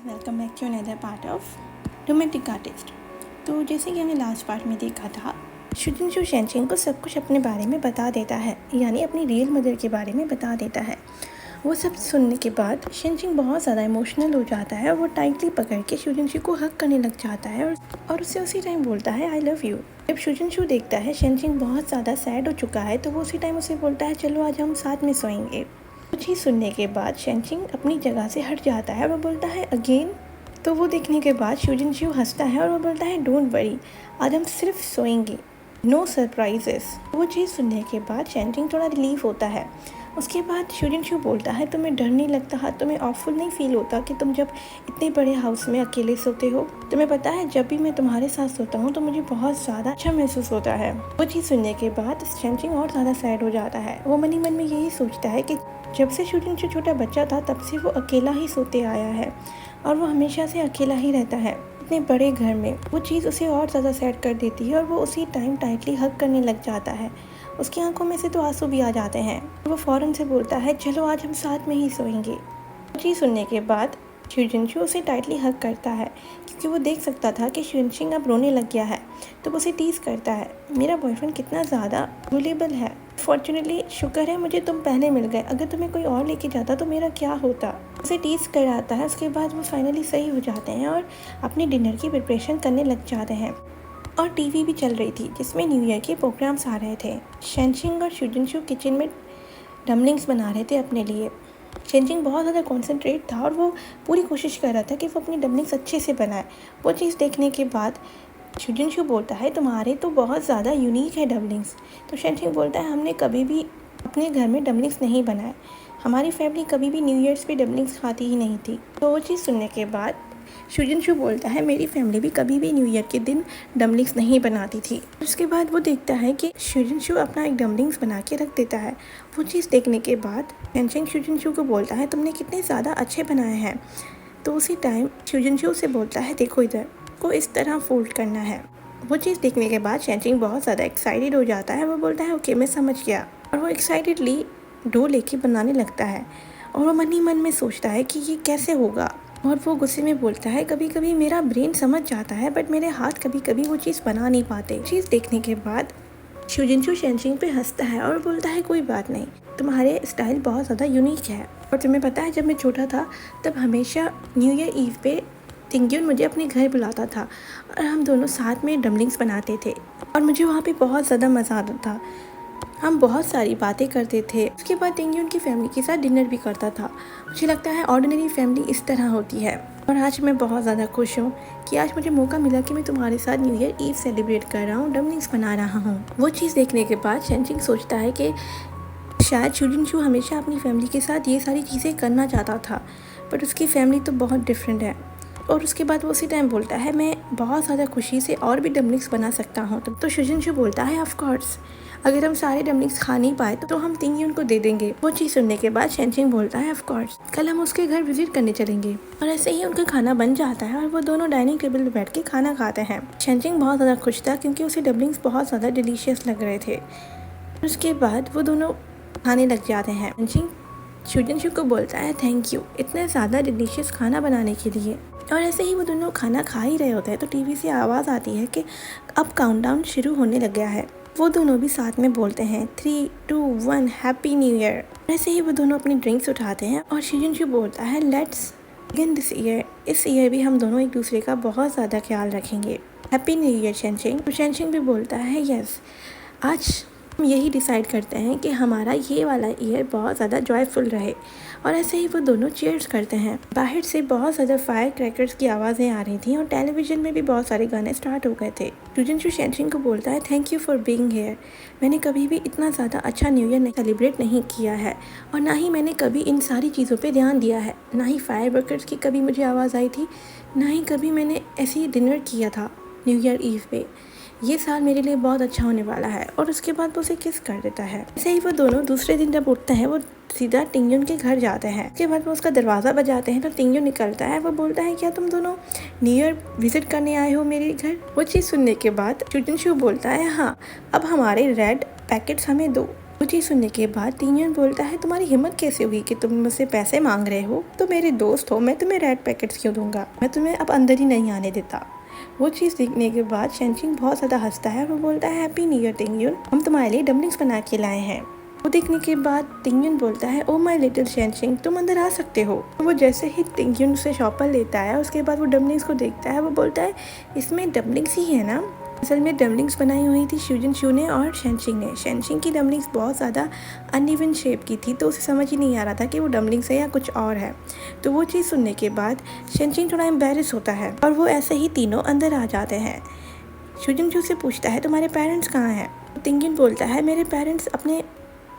Welcome back to another part of romantic artist. तो जैसे कि हमने लास्ट पार्ट में देखा था, शुजिनशू शेनचिंग को सब कुछ अपने बारे में बता देता है, यानी अपनी रियल मदर के बारे में बता देता है। वो सब सुनने के बाद शेनचिंग बहुत ज़्यादा इमोशनल हो जाता है और वो टाइटली पकड़ के शुजिनशू को हक करने लग जाता है और उससे उसी टाइम बोलता है आई लव यू। जब शुजिनशू देखता है शेनचिंग बहुत ज़्यादा सैड हो चुका है तो वो उसी टाइम उसे बोलता है चलो आज हम साथ में सोएंगे। कुछ ही सुनने के बाद शेनचिंग अपनी जगह से हट जाता है। वो बोलता है अगेन। तो वो देखने के बाद शुजिनशू हंसता है और वो बोलता है डोंट वरी, आज हम सिर्फ सोएंगे, नो सरप्राइजेस। वो चीज़ सुनने के बाद शेनचिंग थोड़ा रिलीफ होता है। उसके बाद शुजिनशू बोलता है तुम्हें डर नहीं लगता है, तुम्हें ऑफुल नहीं फील होता कि तुम जब इतने बड़े हाउस में अकेले सोते हो? तुम्हें पता है जब भी मैं तुम्हारे साथ सोता हूँ तो मुझे बहुत ज़्यादा अच्छा महसूस होता है। वो चीज़ सुनने के बाद शेनचिंग और ज़्यादा सैड हो जाता है। वो मन ही मन में यही सोचता है कि जब से शुजिनशू छोटा बच्चा था तब से वो अकेला ही सोते आया है और वो हमेशा से अकेला ही रहता है इतने बड़े घर में। वो चीज़ उसे और ज़्यादा सैड कर देती है और वो उसी टाइम टाइटली हग करने लग जाता है। उसकी आंखों में से तो आंसू भी आ जाते हैं। वो फ़ौरन से बोलता है चलो आज हम साथ में ही सोएंगे। वो चीज़ सुनने के बाद शुजिनशू उसे टाइटली हग करता है क्योंकि वो देख सकता था कि शुजिनशू अब रोने लग गया है। तो वो उसे टीज़ करता है मेरा बॉयफ्रेंड कितना ज़्यादा वल्नरेबल है, फॉर्चुनेटली शुक्र है मुझे तुम पहले मिल गए, अगर तुम्हें कोई और लेके जाता तो मेरा क्या होता। उसे टीज़ कराता है। उसके बाद वो फाइनली सही हो जाते हैं और अपने डिनर की प्रिपरेशन करने लग जाते हैं। और टीवी भी चल रही थी जिसमें न्यू ईयर के प्रोग्राम्स आ रहे थे। शेनचिंग और शुजिनशू किचन में डमलिंग्स बना रहे थे अपने लिए। शेनचिंग बहुत ज़्यादा कॉन्सेंट्रेट था और वो पूरी कोशिश कर रहा था कि वो अपनी डमलिंग्स अच्छे से बनाए। वो चीज़ देखने के बाद शुजिनशू बोलता है तुम्हारे तो बहुत ज़्यादा यूनिक है डमलिंग्स। तो शेनचिंग बोलता है हमने कभी भी अपने घर में डमलिंग्स नहीं बनाए, हमारी फैमिली कभी भी न्यू ईयर्स पे डमलिंग्स खाती ही नहीं थी। तो वो चीज़ सुनने के बाद शुजिनशू बोलता है मेरी फैमिली भी कभी भी न्यू ईयर के दिन डमलिंग्स नहीं बनाती थी। उसके बाद वो देखता है कि शुजिनशू अपना एक डमलिंग्स बना के रख देता है। वो चीज़ देखने के बाद शेनचिंग शुजिनशू को बोलता है तुमने कितने ज़्यादा अच्छे बनाए हैं। तो उसी टाइम शुजिनशू से बोलता है देखो इधर को इस तरह फोल्ड करना है। वो चीज़ देखने के बाद शेनचिंग बहुत ज़्यादा एक्साइटेड हो जाता है। वो बोलता है ओके मैं समझ गया और वो एक्साइटेडली डो लेके बनाने लगता है और वो मन ही मन में सोचता है कि ये कैसे होगा। और वो गुस्से में बोलता है कभी कभी मेरा ब्रेन समझ जाता है बट मेरे हाथ कभी कभी वो चीज़ बना नहीं पाते। चीज़ देखने के बाद शुजिनशू शेनचिंग पे हंसता है और बोलता है कोई बात नहीं, तुम्हारे स्टाइल बहुत ज़्यादा यूनिक है। और तुम्हें पता है जब मैं छोटा था तब हमेशा न्यू ईयर ईव पे तिंग्युन मुझे अपने घर बुलाता था और हम दोनों साथ में डमलिंग्स बनाते थे और मुझे वहाँ पे बहुत ज़्यादा मज़ा आता था। हम बहुत सारी बातें करते थे। उसके बाद तिंग्युन की फैमिली के साथ डिनर भी करता था। मुझे लगता है ऑर्डिनरी फैमिली इस तरह होती है और आज मैं बहुत ज़्यादा खुश हूँ कि आज मुझे मौका मिला कि मैं तुम्हारे साथ न्यू ईयर ईव सेलिब्रेट कर रहा हूँ, डमलिंग्स बना रहा हूँ। वो चीज़ देखने के बाद शेनचिंग सोचता है कि शायद शुजिनशू हमेशा अपनी फैमिली के साथ ये सारी चीज़ें करना चाहता था बट उसकी फैमिली तो बहुत डिफरेंट है। और उसके बाद वो उसी टाइम बोलता है मैं बहुत ज़्यादा खुशी से और भी डमलिंग्स बना सकता हूँ। तो शुजिनशू बोलता है ऑफ कोर्स, अगर हम सारे डमलिंग्स खा नहीं पाए तो हम तिंग्युन को दे देंगे। वो चीज़ सुनने के बाद शेनचिंग बोलता है ऑफ कोर्स, कल हम उसके घर विजिट करने चलेंगे। और ऐसे ही उनका खाना बन जाता है और वो दोनों डाइनिंग टेबल पर बैठ के खाना खाते हैं। शेनचिंग बहुत ज़्यादा खुश था क्योंकि उसे डमलिंग्स बहुत ज़्यादा डिलीशियस लग रहे थे। उसके बाद वो दोनों खाने लग जाते हैं। शेनचिंग शुजिनशू को बोलता है थैंक यू इतना ज़्यादा डिलीशियस खाना बनाने के लिए। और ऐसे ही वो दोनों खाना खा ही रहे होते हैं तो टीवी से आवाज़ आती है कि अब काउंटडाउन शुरू होने लग गया है। वो दोनों भी साथ में बोलते हैं 3, 2, 1 हैप्पी न्यू ईयर। ऐसे ही वो दोनों अपनी ड्रिंक्स उठाते हैं और शुजिनशू बोलता है लेट्स बिगिन दिस ईयर, इस ईयर भी हम दोनों एक दूसरे का बहुत ज़्यादा ख्याल रखेंगे, हैप्पी न्यू ईयर शेनचिंग। तो शेनचिंग भी बोलता है यस, आज हम यही डिसाइड करते हैं कि हमारा ये वाला ईयर बहुत ज़्यादा जॉयफुल रहे। और ऐसे ही वो दोनों चीयर्स करते हैं। बाहर से बहुत ज़्यादा फायर क्रैकर्स की आवाज़ें आ रही थी और टेलीविज़न में भी बहुत सारे गाने स्टार्ट हो गए थे। शुजिनशू शेनचिंग को बोलता है thank you for being here, मैंने कभी भी इतना ज़्यादा अच्छा न्यू ईयर सेलिब्रेट नहीं किया है और ना ही मैंने कभी इन सारी चीज़ों पर ध्यान दिया है, ना ही फायर वर्कर्स की कभी मुझे आवाज़ आई थी, ना ही कभी मैंने ऐसे डिनर किया था न्यू ईयर ईव पे। ये साल मेरे लिए बहुत अच्छा होने वाला है। और उसके बाद वो उसे किस कर देता है। ऐसे ही वो दोनों दूसरे दिन जब उठते हैं वो सीधा तिंग्युन के घर जाते हैं। उसके बाद वो उसका दरवाज़ा बजाते हैं तो तिंग्युन निकलता है। वो बोलता है क्या तुम दोनों न्यू ईयर विजिट करने आए हो मेरे घर? वो चीज़ सुनने के बाद शुजिनशू बोलता है हाँ, अब हमारे रेड पैकेट्स हमें दो। वो चीज़ सुनने के बाद तिंगयन बोलता है तुम्हारी हिम्मत कैसे हुई कि तुम मुझसे पैसे मांग रहे हो, तो मेरे दोस्त हो, मैं तुम्हें रेड पैकेट्स क्यों दूंगा, मैं तुम्हें अब अंदर ही नहीं आने देता। वो चीज़ देखने के बाद शेनचिंग बहुत ज़्यादा हंसता है। वो बोलता है हैप्पी न्यू ईयर तिंगयन, हम तुम्हारे लिए डम्पलिंग्स बना के लाए हैं। वो देखने के बाद तिंगयन बोलता है ओ माय लिटिल शेनचिंग, तुम अंदर आ सकते हो। तो वो जैसे ही तिंगयन उसे शॉपर लेता है, उसके बाद वो डम्पलिंग्स को देखता है। वो बोलता है इसमें डम्पलिंग्स ही है ना। असल में डम्पलिंग्स बनाई हुई थी शूजिनशू ने और शेनचिंग ने। शेनचिंग की डम्पलिंग्स बहुत ज़्यादा अनइवन शेप की थी, तो उसे समझ ही नहीं आ रहा था कि वो डम्पलिंग्स है या कुछ और है। तो वो चीज़ सुनने के बाद शेनचिंग थोड़ा एम्बेरस होता है और वो ऐसे ही तीनों अंदर आ जाते हैं। शूजिनशू से पूछता है तुम्हारे पेरेंट्स कहाँ हैं। तिंगयन बोलता है मेरे पेरेंट्स अपने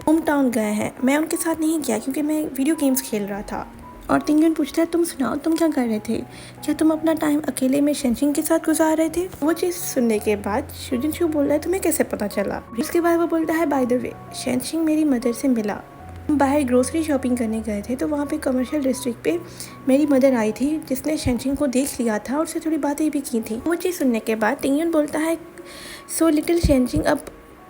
होम टाउन गए हैं, मैं उनके साथ नहीं गया क्योंकि मैं वीडियो गेम्स खेल रहा था। और तिंगयन पूछता है तुम सुनाओ तुम क्या कर रहे थे, क्या तुम अपना टाइम अकेले में शेनचिंग के साथ गुजार रहे थे। वो चीज़ सुनने के बाद शूजिनशू बोल रहा है तुम्हें कैसे पता चला। इसके बाद वो बोलता है बाय द वे शेनचिंग मेरी मदर से मिला, हम बाहर ग्रोसरी शॉपिंग करने गए थे, तो वहाँ पे कमर्शियल डिस्ट्रिक्ट पे मेरी मदर आई थी जिसने शेनचिंग को देख लिया था और उससे थोड़ी बातें भी की थी। वो चीज़ सुनने के बाद तिंगयन बोलता है सो लिटिल शेनचिंग अब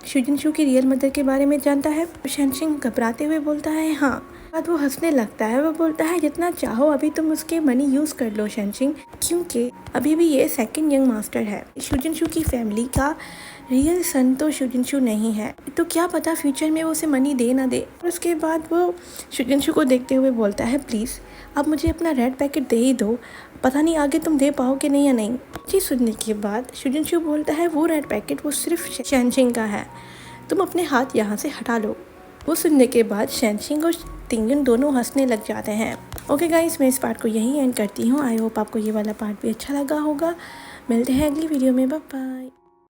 शूजिनशू की रियल मदर के बारे में जानता है। शेनचिंग घबराते हुए बोलता है हाँ। बाद वो हंसने लगता है। वो बोलता है जितना चाहो अभी तुम उसके मनी यूज़ कर लो शेनचिंग, क्योंकि अभी भी ये सेकंड यंग मास्टर है। शूजिनशू की फैमिली का रियल सन तो शूजिनशू नहीं है, तो क्या पता फ्यूचर में वो उसे मनी दे ना दे। और उसके बाद वो शूजिनशू को देखते हुए बोलता है प्लीज़ अब मुझे अपना रेड पैकेट दे ही दो, पता नहीं आगे तुम दे पाओगे नहीं या नहीं। चीज़ सुनने के बाद शूजिनशू बोलता है वो रेड पैकेट वो सिर्फ शेनचिंग का है, तुम अपने हाथ यहाँ से हटा लो। वो सुनने के बाद शेनचिंग और तिंगयन दोनों हंसने लग जाते हैं। ओके गाइस, मैं इस पार्ट को यहीं एंड करती हूँ। आई होप आपको ये वाला पार्ट भी अच्छा लगा होगा। मिलते हैं अगली वीडियो में, बाय बाय।